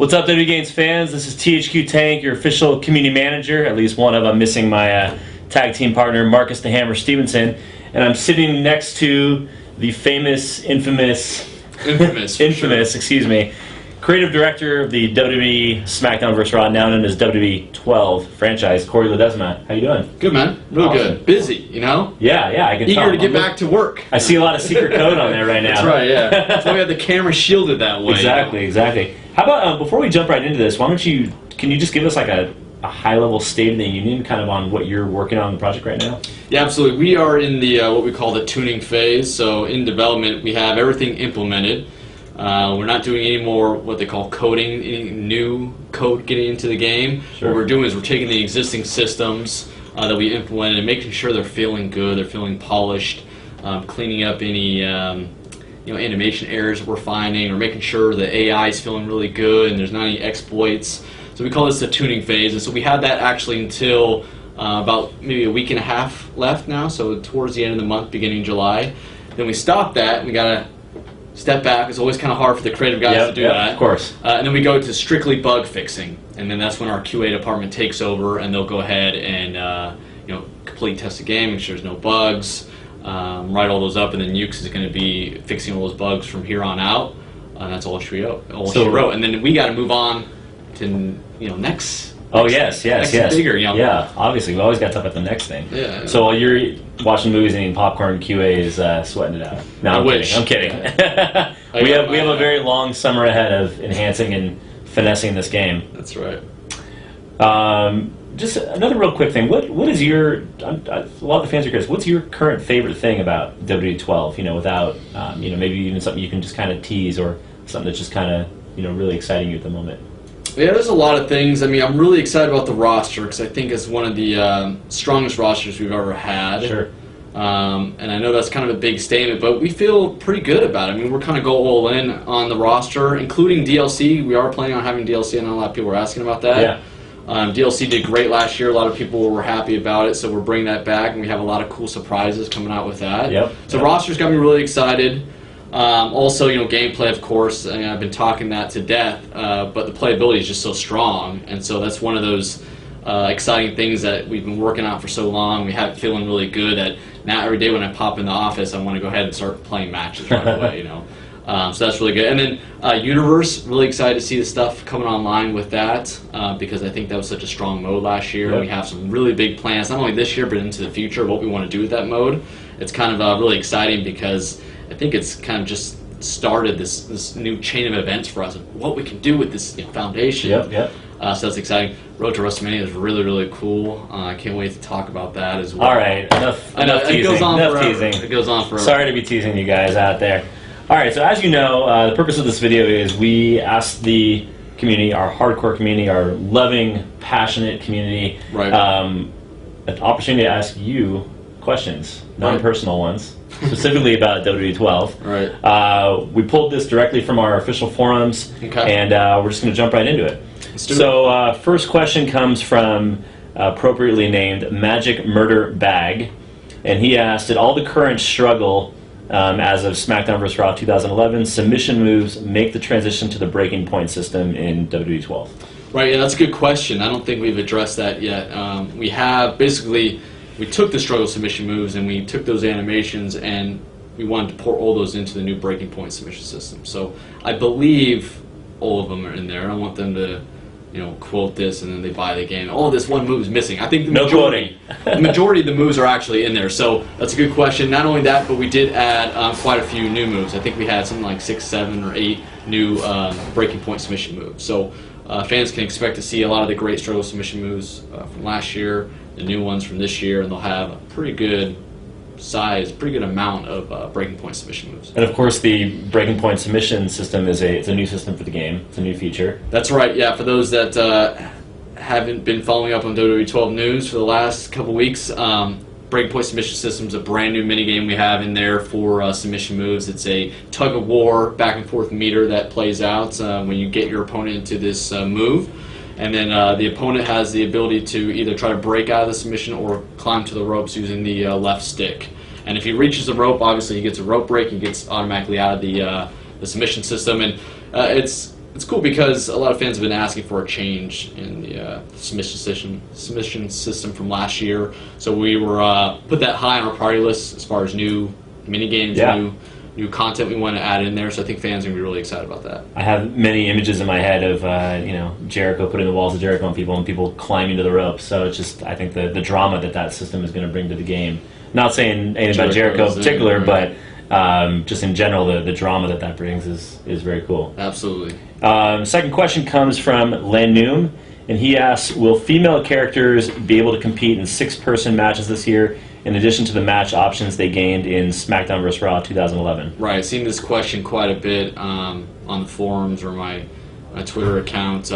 What's up, WWE Games fans? This is THQ Tank, your official community manager. At least one of. I'm missing my tag team partner, Marcus the Hammer Stevenson, and I'm sitting next to the famous, infamous, excuse me, creative director of the WWE SmackDown vs. Raw, now known as WWE 12 franchise, Corey Ledesma. How you doing? Good, man. Real Awesome. Good. Busy, you know? Yeah, I can tell. Eager to get back to work. I see a lot of secret code on there right now. That's right, yeah. That's why we have the camera shielded that way. Exactly. How about, before we jump right into this, can you just give us like a high-level state of the union, kind of on what you're working on in the project right now? Yeah, absolutely. We are in the what we call the tuning phase. So in development, we have everything implemented. We're not doing any more what they call coding, any new code getting into the game. Sure. What we're doing is we're taking the existing systems that we implemented and making sure they're feeling good, they're feeling polished, cleaning up any animation errors that we're finding, or making sure the AI is feeling really good and there's not any exploits. So we call this the tuning phase, and so we had that actually until about maybe a week and a half left now, so towards the end of the month, beginning July. Then we stopped that, and we got to step back. It's always kind of hard for the creative guys to do that. Of course. And then we go to strictly bug fixing, and then that's when our QA department takes over, and they'll go ahead and complete test the game, make sure there's no bugs, write all those up, and then Ukes is going to be fixing all those bugs from here on out. That's all she wrote. And then we got to move on to next. Yes. Bigger, Yeah, obviously we always got to talk about the next thing. Yeah. So while you're watching movies and eating popcorn, QA is sweating it out. No, I'm kidding. we have a very long summer ahead of enhancing and finessing this game. That's right. Just another real quick thing. What is your? A lot of the fans are curious. What's your current favorite thing about WWE 12? Without maybe even something you can just kind of tease, or something that's just kind of really exciting you at the moment. Yeah, there's a lot of things. I mean, I'm really excited about the roster because I think it's one of the strongest rosters we've ever had. Sure. And I know that's kind of a big statement, but we feel pretty good about it. I mean, we're kind of go all in on the roster, including DLC. We are planning on having DLC. I know a lot of people are asking about that. Yeah. DLC did great last year. A lot of people were happy about it, so we're bringing that back, and we have a lot of cool surprises coming out with that. Yep. So roster's got me really excited. Also, gameplay, of course. I mean, I've been talking that to death, but the playability is just so strong, and so that's one of those exciting things that we've been working on for so long. We have it feeling really good that now every day when I pop in the office, I want to go ahead and start playing matches right away. So that's really good. And then Universe, really excited to see the stuff coming online with that because I think that was such a strong mode last year. Yep. We have some really big plans, not only this year but into the future, what we want to do with that mode. It's kind of really exciting because I think it's kind of just started this new chain of events for us of what we can do with this foundation. Yep. So that's exciting. Road to WrestleMania is really, really cool. I can't wait to talk about that as well. All right, enough teasing. It goes on enough forever. teasing. It goes on forever. Sorry to be teasing you guys out there. All right, so as you know, the purpose of this video is we asked the community, our hardcore community, our loving, passionate community, right. An opportunity to ask you questions, non-personal ones, specifically about WWE 12. Right. We pulled this directly from our official forums, and we're just going to jump right into it. Let's do it. First question comes from appropriately named Magic Murder Bag, and he asked, did all the current struggle as of SmackDown vs. Raw 2011 submission moves make the transition to the breaking point system in WWE 12? Right, yeah, that's a good question. I don't think we've addressed that yet. We have we took the struggle submission moves and we took those animations and we wanted to pour all those into the new breaking point submission system. So I believe all of them are in there. I don't want them to quote this and then they buy the game. Oh, this one move is missing. I think the majority of the moves are actually in there. So that's a good question. Not only that, but we did add quite a few new moves. I think we had something like 6, 7, or 8 new breaking point submission moves. So fans can expect to see a lot of the great struggle submission moves from last year, the new ones from this year, and they'll have a pretty good amount of breaking point submission moves. And of course, the breaking point submission system it's a new system for the game. It's a new feature. That's right. Yeah, for those that haven't been following up on WWE 12 news for the last couple weeks, breaking point submission system is a brand new minigame we have in there for submission moves. It's a tug of war back and forth meter that plays out when you get your opponent into this move. And then the opponent has the ability to either try to break out of the submission or climb to the ropes using the left stick. And if he reaches the rope, obviously he gets a rope break. He gets automatically out of the submission system. And it's it's cool because a lot of fans have been asking for a change in the submission system from last year. So we were put that high on our priority list as far as new mini games, new content we want to add in there. So I think fans are gonna be really excited about that. I have many images in my head of Jericho putting the walls of Jericho on people and people climbing to the ropes. So it's just, I think the drama that system is going to bring to the game. Not saying anything about Jericho in particular, but just in general, the drama that brings is very cool. Absolutely. Second question comes from Lanum, and he asks, will female characters be able to compete in 6-person matches this year, in addition to the match options they gained in SmackDown vs. Raw 2011? Right, I've seen this question quite a bit on the forums or my Twitter account.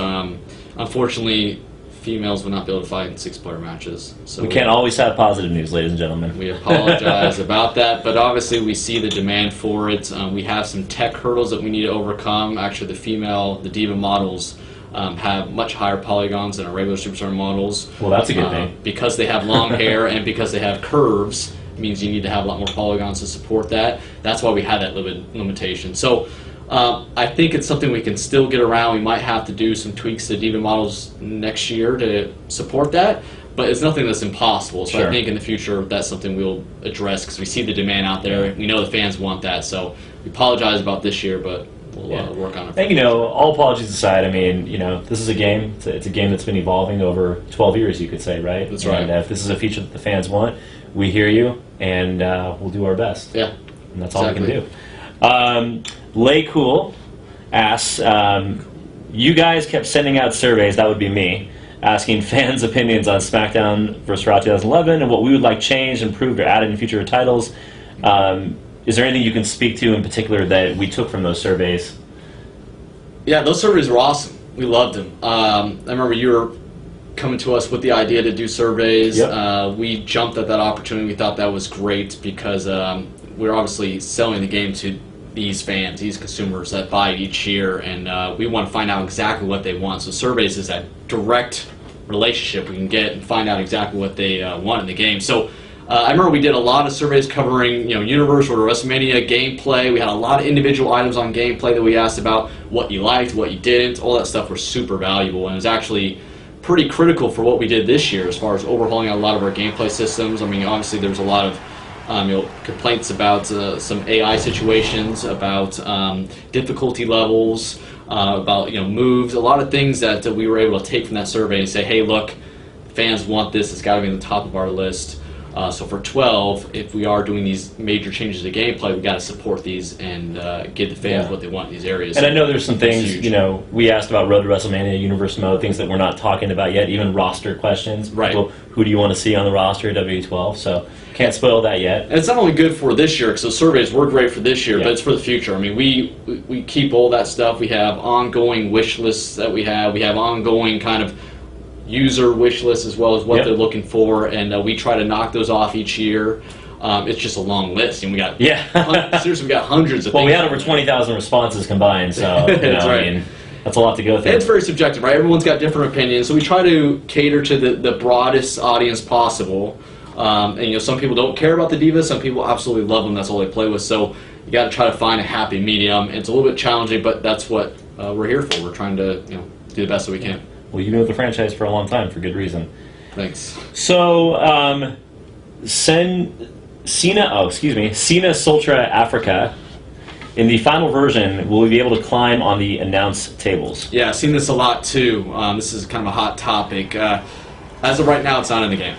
Unfortunately, females will not be able to fight in 6-player matches. So we can't always have positive news, ladies and gentlemen. We apologize about that, but obviously we see the demand for it. We have some tech hurdles that we need to overcome. Actually, the Diva models have much higher polygons than our regular superstar models. Well, that's a good thing. Because they have long hair and because they have curves, it means you need to have a lot more polygons to support that. That's why we have that limitation. So I think it's something we can still get around. We might have to do some tweaks to Diva models next year to support that, but it's nothing that's impossible. So I think in the future that's something we'll address because we see the demand out there. We know the fans want that. So we apologize about this year, but we'll work on it. And all apologies aside, I mean, this is a game. It's a game that's been evolving over 12 years, you could say, right? That's right. And if this is a feature that the fans want, we hear you, and we'll do our best. Yeah. And that's all we can do. Lay Cool asks, you guys kept sending out surveys, that would be me, asking fans' opinions on SmackDown vs. Raw 2011 and what we would like changed, improved, or added in future titles. Is there anything you can speak to in particular that we took from those surveys? Yeah, those surveys were awesome. We loved them. I remember you were coming to us with the idea to do surveys. Yep. We jumped at that opportunity. We thought that was great because we're obviously selling the game to these fans, these consumers that buy it each year, and we want to find out exactly what they want. So surveys is that direct relationship we can get and find out exactly what they want in the game. So I remember we did a lot of surveys covering, Universal or WrestleMania gameplay. We had a lot of individual items on gameplay that we asked about, what you liked, what you didn't. All that stuff was super valuable, and it was actually pretty critical for what we did this year as far as overhauling a lot of our gameplay systems. I mean, obviously there's a lot of complaints about some AI situations, about difficulty levels, about moves, a lot of things that we were able to take from that survey and say, hey, look, fans want this, it's got to be on the top of our list. So for 12, if we are doing these major changes to gameplay, we've got to support these and give the fans what they want in these areas. And I know there's some things, we asked about Road to WrestleMania, Universe Mode, things that we're not talking about yet, even roster questions. Right. Well, who do you want to see on the roster at WWE12? So can't spoil that yet. And it's not only good for this year, because those surveys were great for this year, but it's for the future. I mean, we keep all that stuff. We have ongoing wish lists that we have ongoing kind of user wish lists as well as what they're looking for, and we try to knock those off each year. It's just a long list, and we got seriously, we got hundreds of things. Well, we had over 20,000 responses combined, so that's right. I mean, that's a lot to go through. And it's very subjective, right? Everyone's got different opinions, so we try to cater to the broadest audience possible. And some people don't care about the Divas, some people absolutely love them. That's all they play with. So you got to try to find a happy medium. It's a little bit challenging, but that's what we're here for. We're trying to do the best that we can. Well, you've been with the franchise for a long time, for good reason. Thanks. So, Sina Sultra Africa. In the final version, will we be able to climb on the announce tables? Yeah, I've seen this a lot too. This is kind of a hot topic. As of right now, it's not in the game.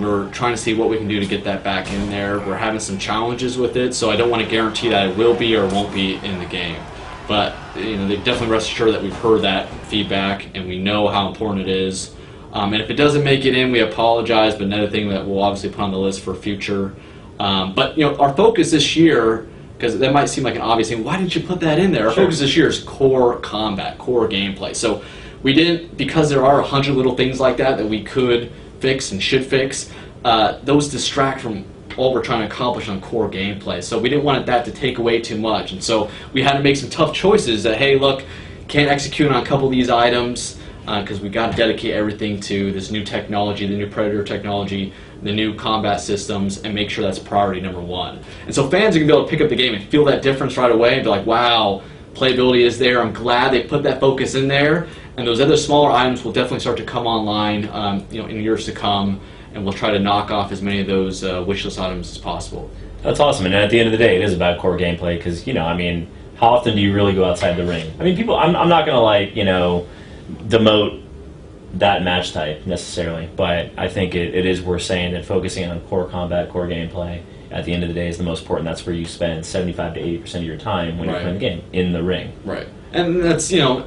We're trying to see what we can do to get that back in there. We're having some challenges with it, so I don't want to guarantee that it will be or won't be in the game. But they definitely rest assured that we've heard that feedback and we know how important it is. And if it doesn't make it in, we apologize. But another thing that we'll obviously put on the list for future. But our focus this year, because that might seem like an obvious thing, why didn't you put that in there? Our focus this year is core combat, core gameplay. So we didn't, because there are 100 little things like that we could fix and should fix. Those distract from all we're trying to accomplish on core gameplay. So we didn't want that to take away too much. And so we had to make some tough choices that, hey, look, can't execute on a couple of these items because we got to dedicate everything to this new technology, the new Predator technology, the new combat systems, and make sure that's priority number one. And so fans are going to be able to pick up the game and feel that difference right away and be like, wow, playability is there. I'm glad they put that focus in there, and those other smaller items will definitely start to come online, in years to come, and we'll try to knock off as many of those wish list items as possible. That's awesome, and at the end of the day, it is about core gameplay because how often do you really go outside the ring? I mean, people. I'm not gonna demote that match type necessarily, but I think it is worth saying that focusing on core combat, core gameplay, at the end of the day is the most important. That's where you spend 75 to 80% of your time when you're playing the game, in the ring. Right. And that's, the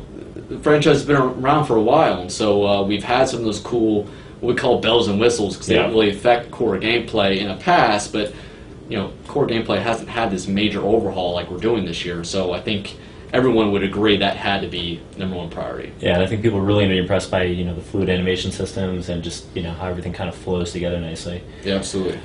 franchise has been around for a while, and so we've had some of those cool, what we call bells and whistles, because they don't really affect core gameplay in the past, but, core gameplay hasn't had this major overhaul like we're doing this year, so I think everyone would agree that had to be '1 priority. Yeah, and I think people are really impressed by, the fluid animation systems and just, how everything kind of flows together nicely. Yeah, absolutely.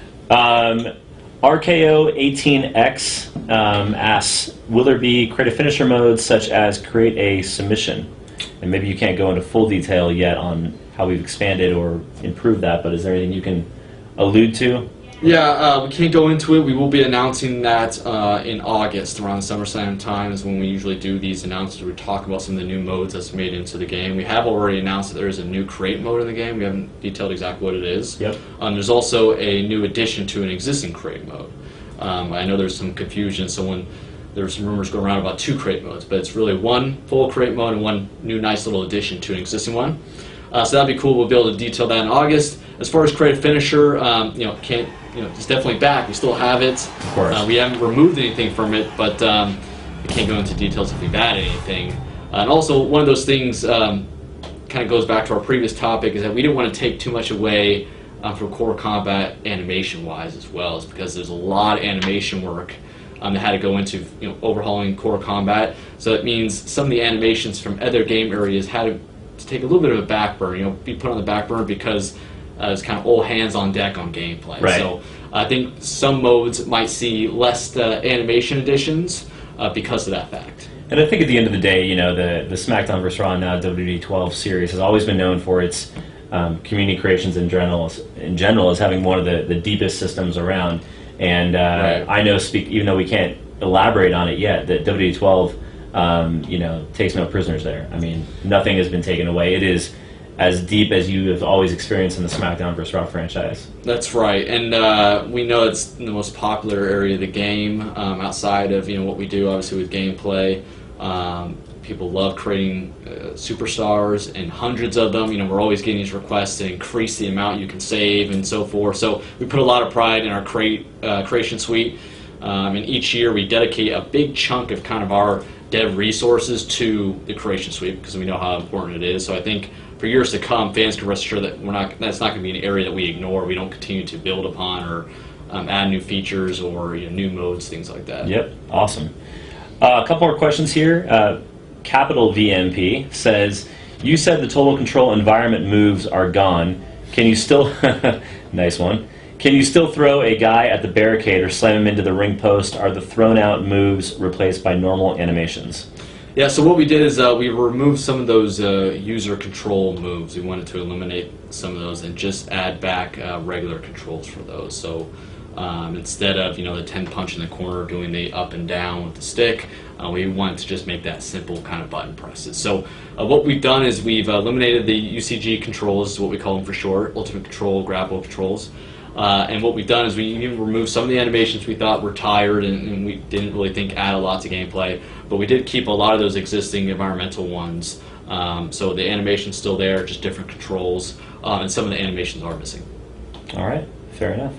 RKO18X asks, will there be creative finisher modes such as create a submission? And maybe you can't go into full detail yet on how we've expanded or improved that, but is there anything you can allude to? Yeah, we can't go into it. We will be announcing that in August, around SummerSlam time is when we usually do these announcements. We talk about some of the new modes that's made into the game. We have already announced that there is a new create mode in the game. We haven't detailed exactly what it is. Yep. There's also a new addition to an existing create mode. I know there's some confusion. There were some rumors going around about 2 create modes, but it's really one full create mode and one new nice little addition to an existing one. So that'd be cool. We'll be able to detail that in August. As far as creative finisher, it's definitely back. We still have it. Of course. We haven't removed anything from it, but we can't go into details if we've added anything. And also, one of those things kind of goes back to our previous topic is that we didn't want to take too much away from core combat animation-wise as well, is because there's a lot of animation work that had to go into overhauling core combat. So it means some of the animations from other game areas had to take a little bit of a back burner, be put on the back burner because it's kind of all hands on deck on gameplay. Right. So I think some modes might see less animation additions because of that fact. And I think at the end of the day, the SmackDown vs. Raw now WWE 12 series has always been known for its community creations in general as having one of the deepest systems around. And I know, even though we can't elaborate on it yet, that WWE 12 takes no prisoners there. I mean, nothing has been taken away. It is as deep as you have always experienced in the SmackDown vs. Raw franchise. That's right, and we know it's the most popular area of the game outside of what we do, obviously with gameplay. People love creating superstars and hundreds of them. We're always getting these requests to increase the amount you can save and so forth. So we put a lot of pride in our creation suite, and each year we dedicate a big chunk of kind of our dev resources to the creation suite because we know how important it is. So I think for years to come, fans can rest assured that that's not going to be an area that we ignore. We don't continue to build upon or add new features or new modes, things like that. Yep, awesome. A couple more questions here. Capital VMP says, you said the total control environment moves are gone. Can you still, nice one, can you still throw a guy at the barricade or slam him into the ring post? Are the thrown out moves replaced by normal animations? Yeah, so what we did is we removed some of those user control moves. We wanted to eliminate some of those and just add back regular controls for those. So instead of the 10 punch in the corner doing the up and down with the stick, we wanted to just make that simple kind of button presses. So what we've done is we've eliminated the UCG controls, is what we call them for short, Ultimate Control, Grapple Controls. And what we've done is we even removed some of the animations we thought were tired and we didn't really think add a lot to gameplay, but we did keep a lot of those existing environmental ones. So the animation's still there, just different controls, and some of the animations are missing. All right, fair enough.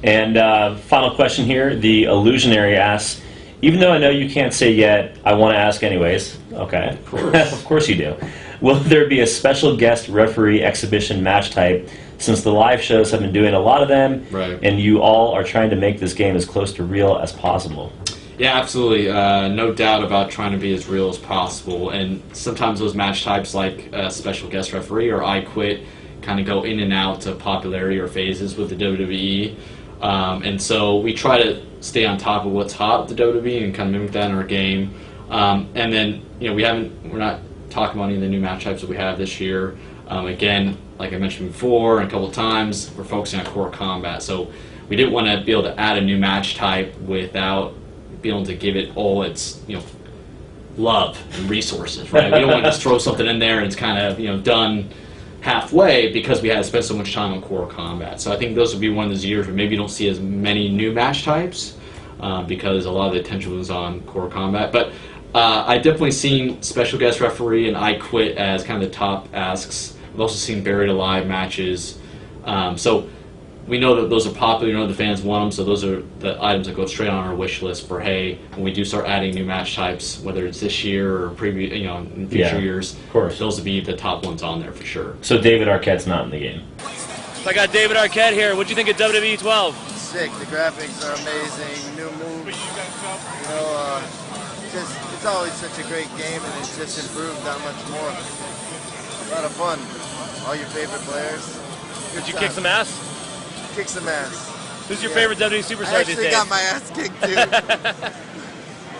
And final question here, the Illusionary asks, even though I know you can't say yet, I want to ask anyways. Okay, of course. Of course you do. Will there be a special guest referee exhibition match type, since the live shows have been doing a lot of them, right, and you all are trying to make this game as close to real as possible? Yeah, absolutely. No doubt about trying to be as real as possible. And sometimes those match types like special guest referee or I Quit kind of go in and out of popularity or phases with the WWE. And so we try to stay on top of what's hot with the WWE and kind of mimic that in our game. And then, we're not talking about any of the new match types that we have this year. Again, like I mentioned before, and a couple of times, we're focusing on core combat. So we didn't want to be able to add a new match type without being able to give it all its, love and resources, right? We don't want to just throw something in there and it's kind of, you know, done halfway because we had to spend so much time on core combat. So I think those would be one of those years where maybe you don't see as many new match types because a lot of the attention was on core combat. But I definitely seen special guest referee and I Quit as kind of the top asks. I've also seen Buried Alive matches. So we know that those are popular, you know, the fans want them, so those are the items that go straight on our wish list for, hey, when we do start adding new match types, whether it's this year or previous, you know, in future years, of course, those will be the top ones on there for sure. So David Arquette's not in the game. So I got David Arquette here. What do you think of WWE 12? Sick. The graphics are amazing. New moves. You know, it's always such a great game, and it's just improved that much more. A lot of fun. All your favorite players. Did you kick some ass? Kick some ass. Who's your favorite WWE superstar these days? I actually got my ass kicked too.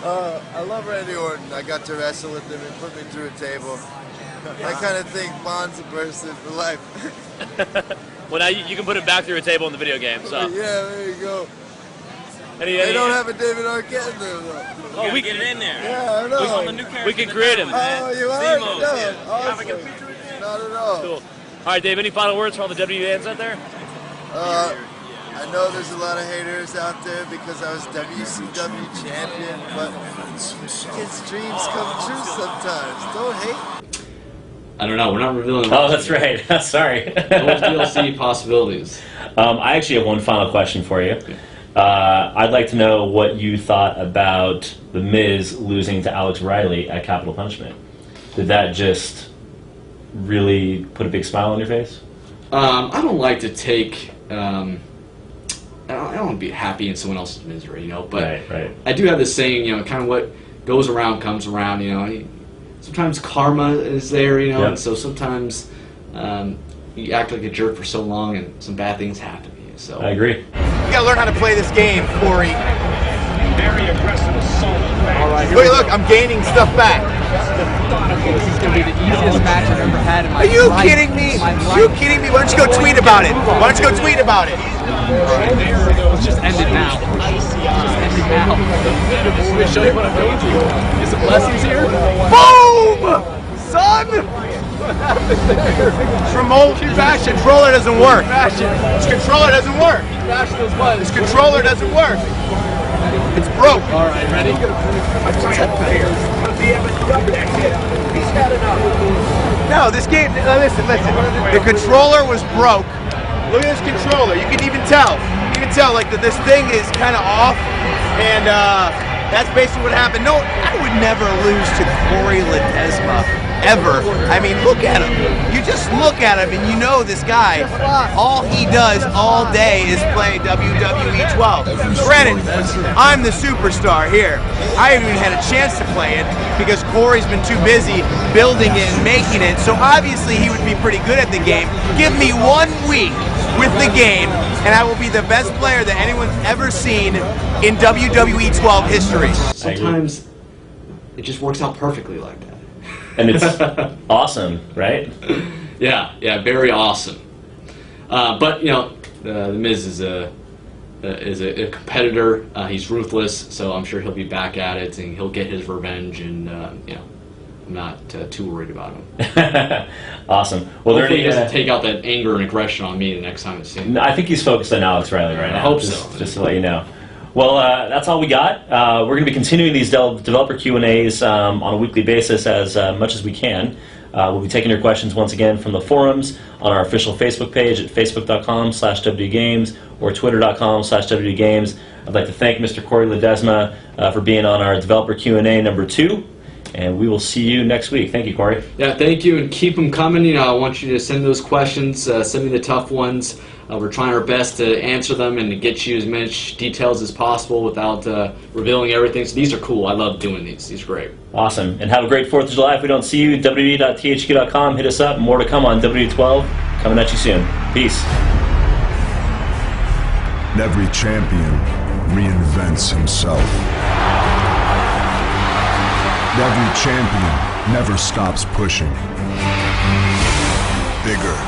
I love Randy Orton. I got to wrestle with him and put me through a table. I kind of think Bond's a person for life. Well, now you can put it back through a table in the video game. So yeah, there you go. They don't have a David Arquette in there though. Oh, we get it in there. Yeah, I know. We can create him. Oh, you are? No, yeah. awesome. Not at all. Cool. All right, Dave. Any final words for all the WWE fans out there? I know there's a lot of haters out there because I was WCW champion, but kids' dreams come true sometimes. Don't hate. I don't know. We're not revealing. Oh, that's right. Sorry. Those DLC possibilities. I actually have one final question for you. I'd like to know what you thought about The Miz losing to Alex Riley at Capital Punishment. Did that just really put a big smile on your face? I don't like to take. I don't want to be happy in someone else's misery, you know. But right. I do have this saying, you know, kind of what goes around comes around, you know. Sometimes karma is there, you know, and so sometimes you act like a jerk for so long, and some bad things happen to you. So I agree. You gotta learn how to play this game, Corey. Very aggressive assault. All right, look, I'm gaining stuff back. This is going to be the easiest match I've ever had in my life. Are you kidding me? Are you kidding me? Why don't you go tweet about it? Why don't you go tweet about it? Let's just end it now. Just end it now. Let me show you what I'm going to. Is the blessings here? Boom! Son! This controller doesn't work. This controller doesn't work. This controller doesn't work. It's broke. All right, ready? No, this game, listen. The controller was broke. Look at this controller. You can even tell. You can tell, like, that this thing is kind of off. And that's basically what happened. No, I would never lose to Corey Ledesma. Ever. I mean, look at him. You just look at him and you know this guy, all he does all day is play WWE 12. Granted, I'm the superstar here. I haven't even had a chance to play it because Corey's been too busy building it and making it, so obviously he would be pretty good at the game. Give me 1 week with the game and I will be the best player that anyone's ever seen in WWE 12 history. Sometimes it just works out perfectly like that. And it's awesome, right? Yeah, very awesome. But you know, the Miz is a competitor. He's ruthless, so I'm sure he'll be back at it and he'll get his revenge. And you know, I'm not too worried about him. Awesome. Well, hopefully he doesn't take out that anger and aggression on me the next time I see him. I think he's focused on Alex Riley right now. I hope so. Just to let you know. Well, that's all we got. We're going to be continuing these developer Q&As on a weekly basis as much as we can. We'll be taking your questions once again from the forums on our official Facebook page at facebook.com/WDGames or twitter.com/WDGames. I'd like to thank Mr. Corey Ledesma for being on our developer Q&A number 2. And we will see you next week. Thank you, Corey. Yeah, thank you, and keep them coming. You know, I want you to send those questions. Send me the tough ones. We're trying our best to answer them and to get you as much details as possible without revealing everything. So these are cool. I love doing these. These are great. Awesome. And have a great 4th of July. If we don't see you, WWE.thq.com. Hit us up. More to come on WWE12. Coming at you soon. Peace. Every champion reinvents himself. Every champion never stops pushing. Bigger.